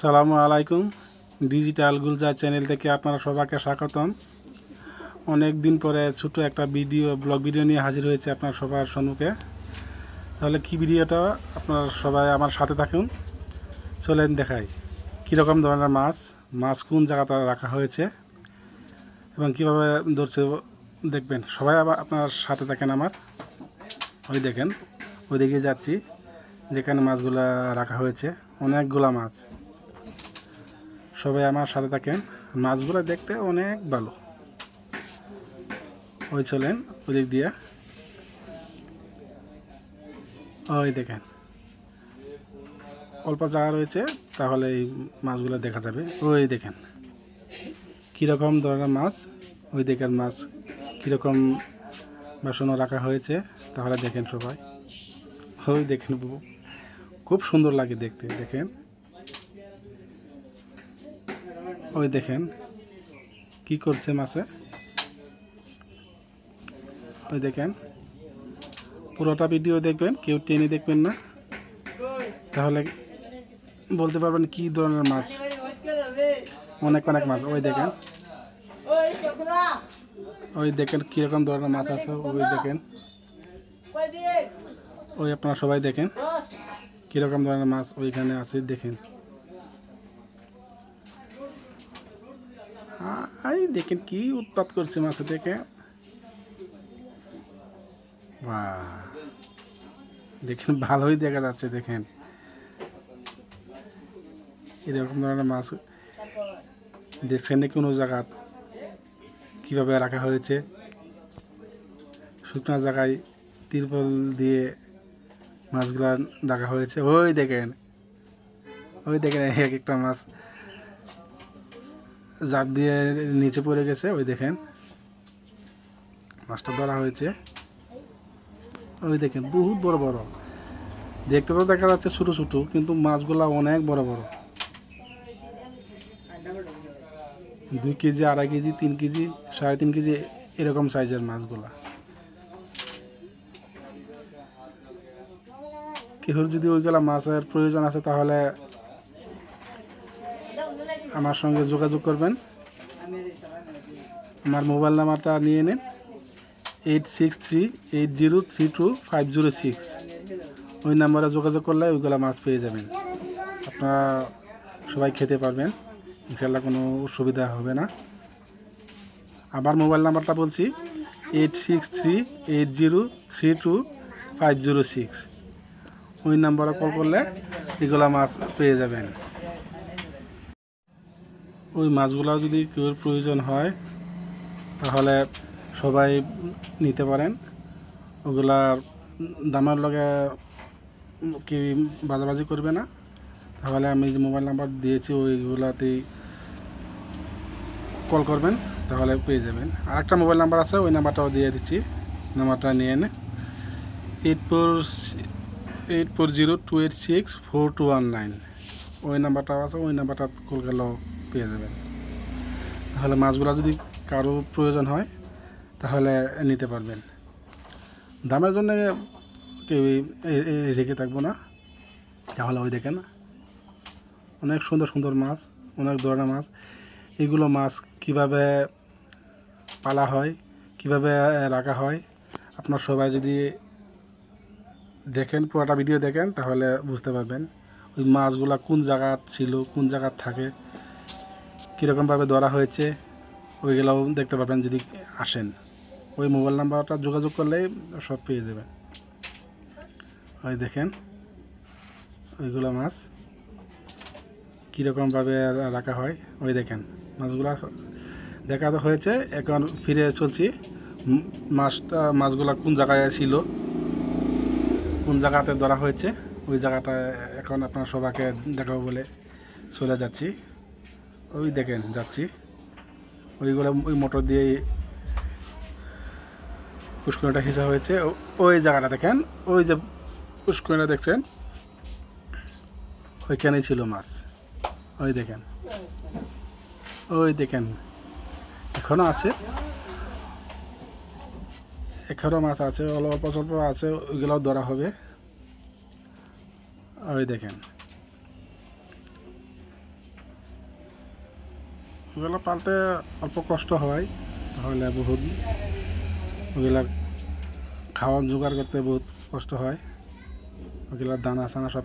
সালামু আলাইকুম। Digital Gulzar channel থেকে আপনারা সবাইকে স্বাগতম। অনেক দিন পরে ছোট একটা ব্লগ ভিডিও নিয়ে হাজির হয়েছে আপনার সবার সম্মুখে। তাহলে কি ভিডিওটা, আপনারা সবাই আমার সাথে থাকুন। চলেন দেখাই কীরকম ধরনের মাছ কোন জায়গাতে রাখা হয়েছে এবং কীভাবে ধরছে দেখবেন। সবাই আবার আপনার সাথে থাকেন আমার। ওই দেখেন, ওইদিকে যাচ্ছি যেখানে মাছগুলা রাখা হয়েছে, অনেকগুলা মাছ। সবাই আমার সাথে থাকেন, মাছগুলো দেখতে অনেক ভালো। ওই চলেন ওদিক দিয়ে, ওই দেখেন অল্প জায়গা রয়েছে, তাহলে এই মাছগুলো দেখা যাবে। ওই দেখেন কীরকম ধরনের মাছ, ওই দেখেন মাছ কীরকম বাসনও রাখা হয়েছে, তাহলে দেখেন সবাই। ওই দেখেন খুব সুন্দর লাগে দেখতে। দেখেন, ওই দেখেন কি করছে মাছে। ওই দেখেন, পুরোটা ভিডিও দেখবেন, কেউ টেনে দেখবেন না, তাহলে বলতে পারবেন কি ধরনের মাছ। অনেক অনেক মাছ। ওই দেখেন কীরকম ধরনের মাছ আছে। ওই দেখেন, ওই আপনারা সবাই দেখেন কীরকম ধরনের মাছ ওইখানে আছে। দেখেন, দেখেন কি উৎপাত করছে মাছে। দেখে দেখেন, ভালোই দেখা যাচ্ছে। দেখেন এরকম ধরনের মাছ দেখছেন না কোনো জায়গা কিভাবে রাখা হয়েছে। শুকনো জায়গায় তিরপল দিয়ে মাছগুলা রাখা হয়েছে। ওই দেখেন, ওই দেখেন এক একটা মাছ জাপ দিয়ে নিচে পড়ে গেছে। ওই দেখেন মাছটা ধরা হয়েছে। ওই দেখেন বহুত বড় বড়, দেখতে তো দেখা যাচ্ছে ছোটো ছোটো, কিন্তু মাছগুলা অনেক বড় বড়। 2 কেজি, 2.5 কেজি, 3 কেজি, 3.5 কেজি এরকম সাইজের মাছগুলা। কেউর যদি ওইগুলা মাছের প্রয়োজন আছে তাহলে আমার সঙ্গে যোগাযোগ করবেন। আমার মোবাইল নাম্বারটা নিয়ে নিন, 8638032506। ওই নাম্বারে যোগাযোগ করলে ওইগুলা মাছ পেয়ে যাবেন। আপনারা সবাই খেতে পারবেন, ইনশাল্লাহ কোনো অসুবিধা হবে না। আবার মোবাইল নাম্বারটা বলছি, 8638032506। ওই নাম্বারে কল করলে এগুলা মাছ পেয়ে যাবেন। ওই মাছগুলো যদি কেউ প্রয়োজন হয় তাহলে সবাই নিতে পারেন। ওগুলার দামের লগে কেউ বাজাবাজি করবে না। তাহলে আমি যে মোবাইল নাম্বার দিয়েছি ওইগুলাতেই কল করবেন, তাহলে পেয়ে যাবেন। আর একটা মোবাইল নাম্বার আছে, ওই নাম্বারটাও দিয়ে দিচ্ছি, নাম্বারটা নিয়ে নেন, 8402864219। ওই নাম্বারটাও আছে, ওই নাম্বারটা কল করলেও পেয়ে যাবেন। তাহলে মাছগুলো যদি কারো প্রয়োজন হয় তাহলে নিতে পারবেন। দামের জন্য কেউ রেখে থাকবো না। তাহলে ওই দেখেন অনেক সুন্দর সুন্দর মাছ, অনেক ধরনের মাছ। এগুলো মাছ কিভাবে পালা হয়, কিভাবে রাখা হয়, আপনার সবাই যদি দেখেন, পুরোটা ভিডিও দেখেন, তাহলে বুঝতে পারবেন ওই মাছগুলা কোন জায়গা ছিল, কোন জায়গা থাকে, কীরকমভাবে ধরা হয়েছে, ওইগুলোও দেখতে পারবেন যদি আসেন। ওই মোবাইল নাম্বারটা যোগাযোগ করলেই সব পেয়ে যাবেন। ওই দেখেন ওইগুলো মাছ কীরকমভাবে রাখা হয়। ওই দেখেন মাছগুলা দেখা তো হয়েছে, এখন ফিরে চলছি। মাছগুলা কোন জায়গায় ছিল, কোন জায়গাতে ধরা হয়েছে, ওই জায়গাটা এখন আপনার সবাইকে দেখাবো বলে চলে যাচ্ছি। ওই দেখেন যাচ্ছি, ওইগুলো ওই মোটর দিয়ে পুষ্করিণীটা হিসা হয়েছে। ওই জায়গাটা দেখেন, ওই যে পুষ্করিণীটা দেখছেন, ওইখানেই ছিল মাছ। ওই দেখেন, ওই দেখেন এখনও আছে, এখনও মাছ আছে, অল্প স্বল্প আছে, ওইগুলোও ধরা হবে। ওই দেখেন ওগুলো পালতে অল্প কষ্ট হয়, তাহলে বহুত ওগুলা খাওয়ার জোগাড় করতে বহুত কষ্ট হয়, ওগুলার দানা সানা সব